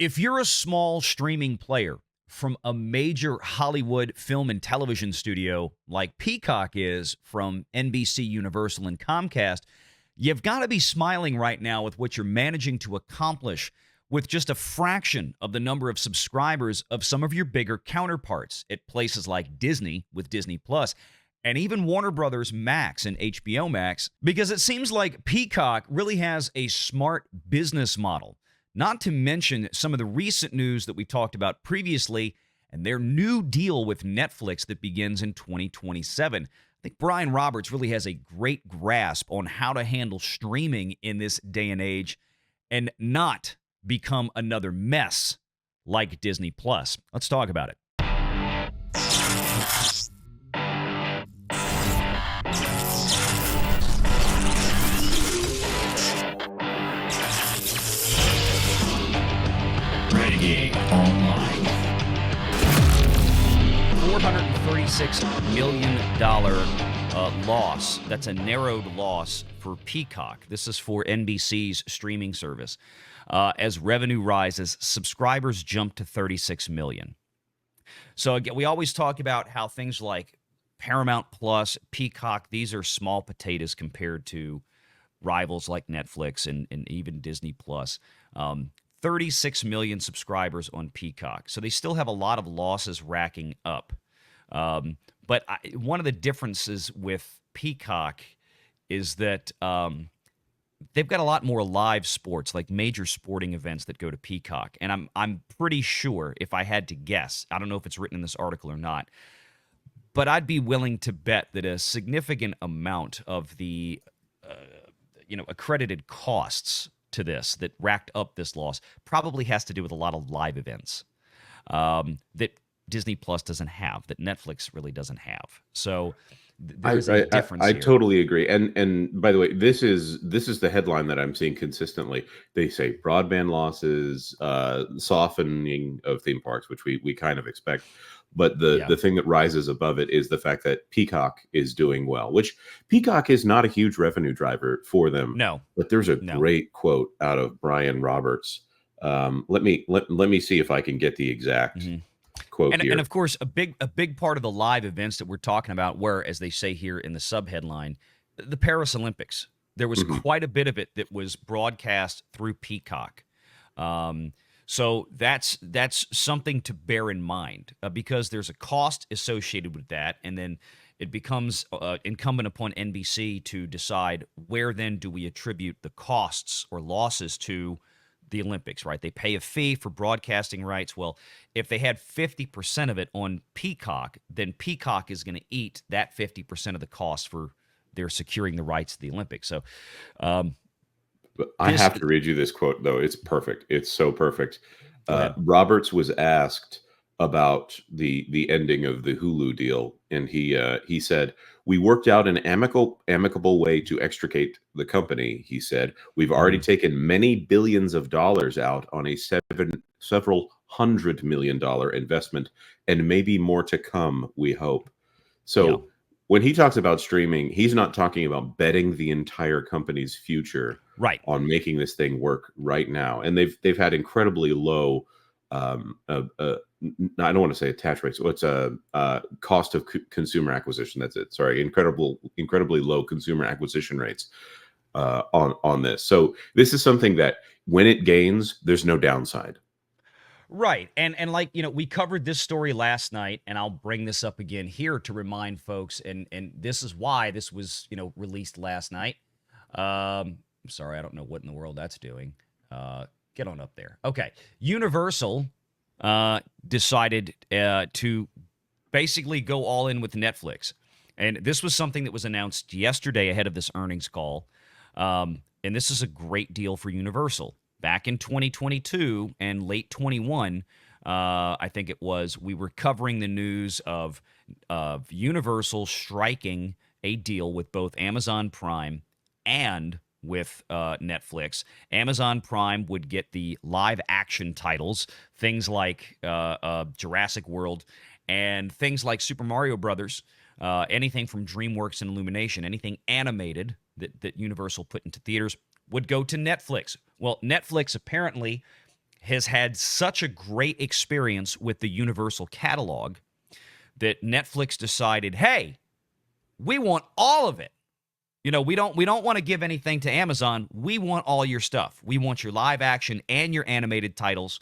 If you're a small streaming player from a major Hollywood film and television studio like Peacock is from NBC, Universal, and Comcast, you've got to be smiling right now with what you're managing to accomplish with just a fraction of the number of subscribers of some of your bigger counterparts at places like Disney with Disney Plus, and even Warner Brothers Max and HBO Max, because it seems like Peacock really has a smart business model. Not to mention some of the recent news that we talked about previously and their new deal with Netflix that begins in 2027. I think Brian Roberts really has a great grasp on how to handle streaming in this day and age and not become another mess like Disney Plus. Let's talk about it. Online. $436 million loss. That's a narrowed loss for Peacock. This is for NBC's streaming service. As revenue rises, subscribers jump to 36 million. So again, we always talk about how things like Paramount Plus, Peacock, these are small potatoes compared to rivals like Netflix and even Disney Plus. 36 million subscribers on Peacock. So they still have a lot of losses racking up. But one of the differences with Peacock is that they've got a lot more live sports, like major sporting events that go to Peacock. And I'm pretty sure, if I had to guess, I don't know if it's written in this article or not, but I'd be willing to bet that a significant amount of the accredited costs to this that racked up this loss probably has to do with a lot of live events that Disney Plus doesn't have, that Netflix really doesn't have. So there's a difference I here. totally agree. And by the way, this is the headline that I'm seeing consistently. They say broadband losses, softening of theme parks, which we kind of expect. But the thing that rises above it is the fact that Peacock is doing well, which Peacock is not a huge revenue driver for them. No. But there's a great quote out of Brian Roberts. Let me see if I can get the exact quote here. And of course, a big part of the live events that we're talking about were, as they say here in the subheadline, the Paris Olympics. There was quite a bit of it that was broadcast through Peacock. So that's something to bear in mind because there's a cost associated with that, and then it becomes incumbent upon NBC to decide where then do we attribute the costs or losses to the Olympics, right? They pay a fee for broadcasting rights. Well, if they had 50% of it on Peacock, then Peacock is going to eat that 50% of the cost for their securing the rights to the Olympics. So I have to read you this quote, though. It's perfect. It's so perfect. Roberts was asked about the ending of the Hulu deal, and he said, "We worked out an amicable way to extricate the company." He said, "We've already taken many billions of dollars out on a several $100 million investment, and maybe more to come, we hope." So when he talks about streaming, he's not talking about betting the entire company's future on making this thing work right now. And they've had incredibly low, I don't want to say attach rates. What's a cost of consumer acquisition? That's it. Sorry, incredibly low consumer acquisition rates on this. So this is something that when it gains, there's no downside. Right. And like, we covered this story last night, and I'll bring this up again here to remind folks, and this is why this was, released last night. I'm sorry, I don't know what in the world that's doing. Get on up there. Okay. Universal decided to basically go all in with Netflix. And this was something that was announced yesterday ahead of this earnings call. And this is a great deal for Universal. Back in 2022 and late 21, I think it was, we were covering the news of Universal striking a deal with both Amazon Prime and with Netflix. Amazon Prime would get the live action titles, things like Jurassic World and things like Super Mario Brothers, anything from DreamWorks and Illumination, anything animated that Universal put into theaters would go to Netflix. Well, Netflix apparently has had such a great experience with the Universal catalog that Netflix decided, hey, we want all of it. We don't want to give anything to Amazon. We want all your stuff. We want your live action and your animated titles.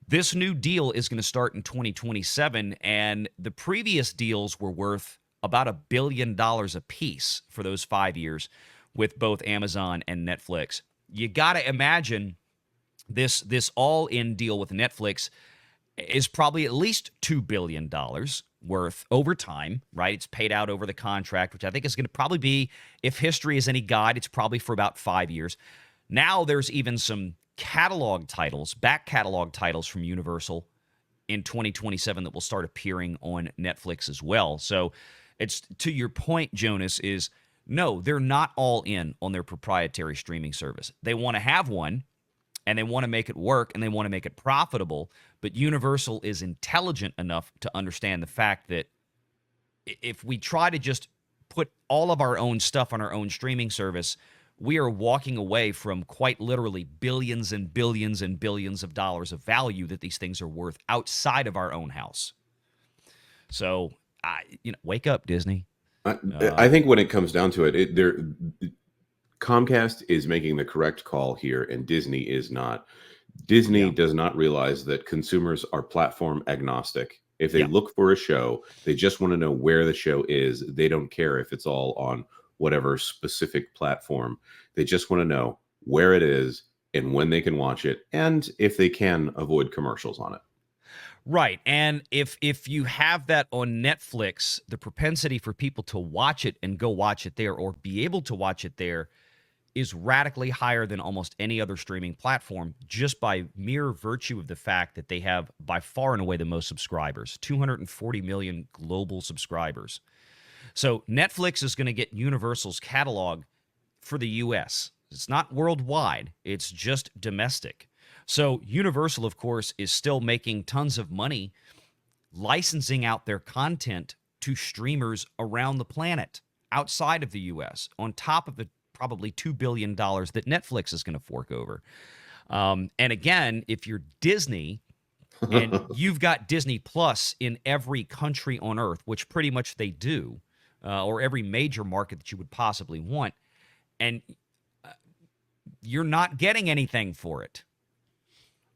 This new deal is going to start in 2027, and the previous deals were worth about $1 billion a piece for those 5 years with both Amazon and Netflix. You got to imagine this all-in deal with Netflix is probably at least $2 billion worth over time, right? It's paid out over the contract, which I think is going to probably be, if history is any guide, it's probably for about 5 years. Now there's even some catalog titles, back catalog titles from Universal in 2027 that will start appearing on Netflix as well. So it's, to your point, Jonas, is no, they're not all in on their proprietary streaming service. They want to have one, and they want to make it work, and they want to make it profitable. But Universal is intelligent enough to understand the fact that if we try to just put all of our own stuff on our own streaming service, we are walking away from quite literally billions and billions and billions of dollars of value that these things are worth outside of our own house. So, wake up, Disney. I think when it comes down to it, Comcast is making the correct call here, and Disney is not. Disney does not realize that consumers are platform agnostic. If they look for a show, they just want to know where the show is. They don't care if it's all on whatever specific platform. They just want to know where it is and when they can watch it, and if they can avoid commercials on it. Right. And if you have that on Netflix, the propensity for people to watch it and go watch it there or be able to watch it there is radically higher than almost any other streaming platform, just by mere virtue of the fact that they have by far and away the most subscribers, 240 million global subscribers. So Netflix is going to get Universal's catalog for the U.S. It's not worldwide. It's just domestic. So Universal, of course, is still making tons of money licensing out their content to streamers around the planet outside of the U.S., on top of the probably $2 billion that Netflix is going to fork over. And again, if you're Disney and you've got Disney Plus in every country on earth, which pretty much they do, or every major market that you would possibly want, and you're not getting anything for it.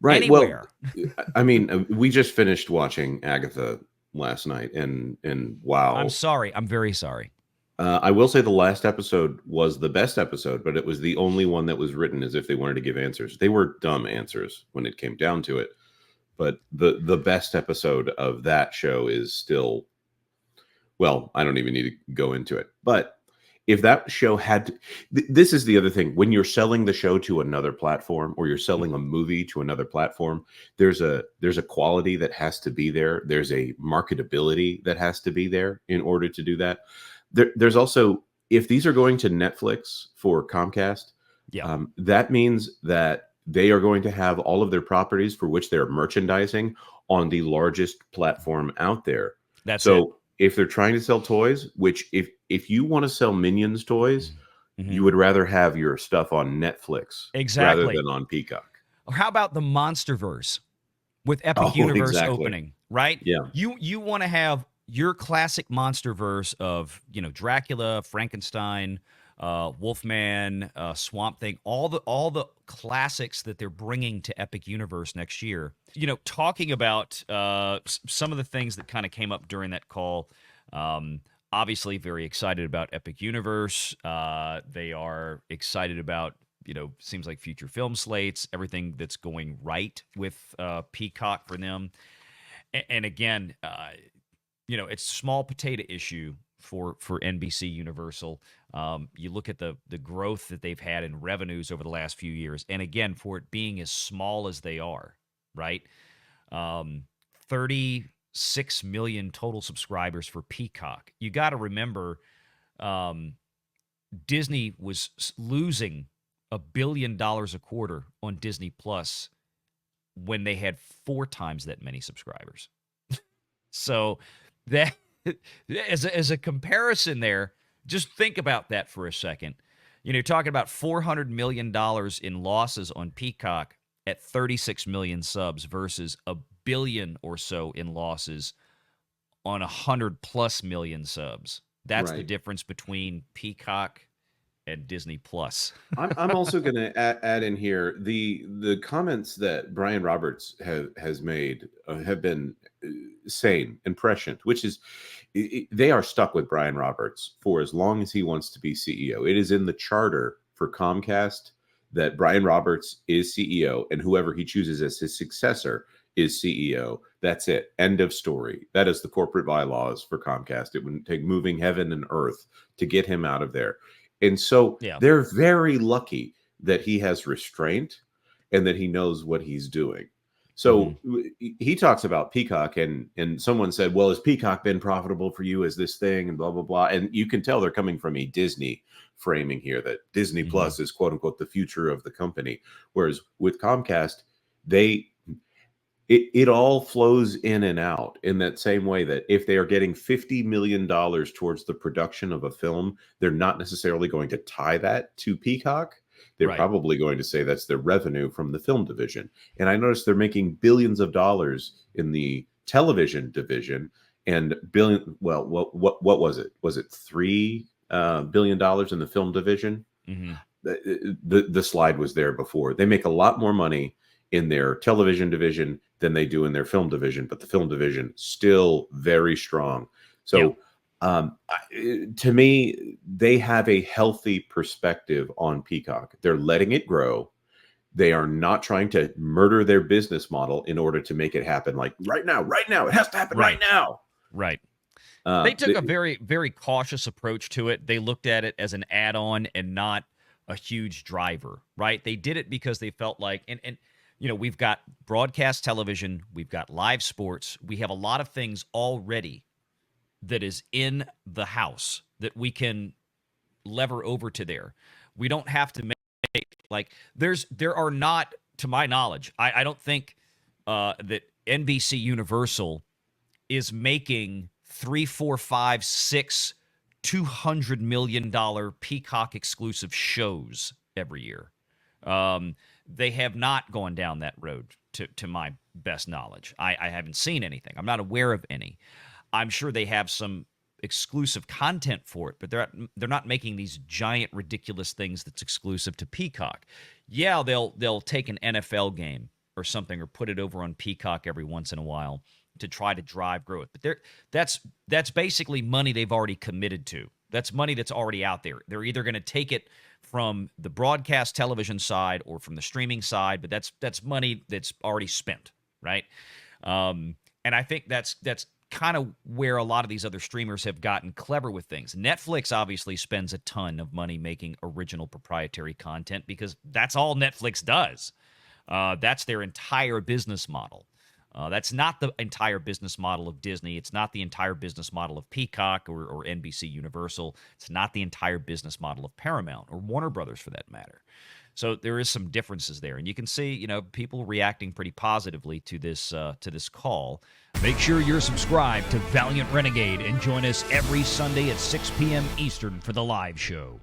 Right. Anywhere. Well, I mean, we just finished watching Agatha last night, and wow. I'm sorry. I'm very sorry. I will say the last episode was the best episode, but it was the only one that was written as if they wanted to give answers. They were dumb answers when it came down to it. But the best episode of that show is still, well, I don't even need to go into it. But if that show had to, this is the other thing. When you're selling the show to another platform, or you're selling a movie to another platform, there's a quality that has to be there. There's a marketability that has to be there in order to do that. There's also, if these are going to Netflix for Comcast, that means that they are going to have all of their properties for which they're merchandising on the largest platform out there. So if they're trying to sell toys, which if you want to sell Minions toys, you would rather have your stuff on Netflix rather than on Peacock. Or how about the Monsterverse with Epic Universe opening, right? Yeah. You want to have your classic Monsterverse of, Dracula, Frankenstein, Wolfman, Swamp Thing, all the classics that they're bringing to Epic Universe next year. Talking about some of the things that kind of came up during that call. Obviously, very excited about Epic Universe. They are excited about, seems like future film slates, everything that's going right with Peacock for them. And again, it's a small potato issue for NBC Universal. You look at the growth that they've had in revenues over the last few years, and again, for it being as small as they are, right? 36 million total subscribers for Peacock. You got to remember, Disney was losing $1 billion a quarter on Disney Plus when they had 4 times that many subscribers. So that, as a comparison there, just think about that for a second. You're talking about $400 million in losses on Peacock at 36 million subs versus a billion or so in losses on 100+ million subs. That's the Right. difference between Peacock and Disney Plus. I'm also going to add in here the comments that Brian Roberts has made have been sane and prescient, which is they are stuck with Brian Roberts for as long as he wants to be CEO. It is in the charter for Comcast that Brian Roberts is CEO, and whoever he chooses as his successor is CEO. That's it. End of story. That is the corporate bylaws for Comcast. It would take moving heaven and earth to get him out of there. And so Yeah. they're very lucky that he has restraint and that he knows what he's doing. So he talks about Peacock, and someone said, well, has Peacock been profitable for you as this thing, and blah, blah, blah. And you can tell they're coming from a Disney framing here, that Disney Plus is, quote unquote, the future of the company. Whereas with Comcast, it all flows in and out in that same way that if they are getting $50 million towards the production of a film, they're not necessarily going to tie that to Peacock. They're probably going to say that's their revenue from the film division. And I noticed they're making billions of dollars in the television division, and what was it? Was it $3 billion in the film division? The slide was there before. They make a lot more money in their television division than they do in their film division, but the film division still very strong. So to me, they have a healthy perspective on Peacock. They're letting it grow. They are not trying to murder their business model in order to make it happen. Like right now, it has to happen right now. Right. They took a very, very cautious approach to it. They looked at it as an add-on and not a huge driver, right? They did it because they felt like, and you know, we've got broadcast television, we've got live sports, we have a lot of things already that is in the house that we can lever over to there. We don't have to make, like, there are not, to my knowledge, I don't think that NBC Universal is making 3, 4, 5, 6 $200 million Peacock exclusive shows every year. They have not gone down that road to my best knowledge. I haven't seen anything. I'm not aware of any. I'm sure they have some exclusive content for it, but they're not making these giant, ridiculous things that's exclusive to Peacock. Yeah, they'll take an NFL game or something or put it over on Peacock every once in a while to try to drive growth. But that's basically money they've already committed to. That's money that's already out there. They're either going to take it from the broadcast television side or from the streaming side, but that's money that's already spent, right? And I think that's kind of where a lot of these other streamers have gotten clever with things. Netflix obviously spends a ton of money making original proprietary content because that's all Netflix does. That's their entire business model. That's not the entire business model of Disney. It's not the entire business model of Peacock or NBC Universal. It's not the entire business model of Paramount or Warner Brothers, for that matter. So there is some differences there, and you can see, you know, people reacting pretty positively to this call. Make sure you're subscribed to Valiant Renegade and join us every Sunday at 6 p.m. Eastern for the live show.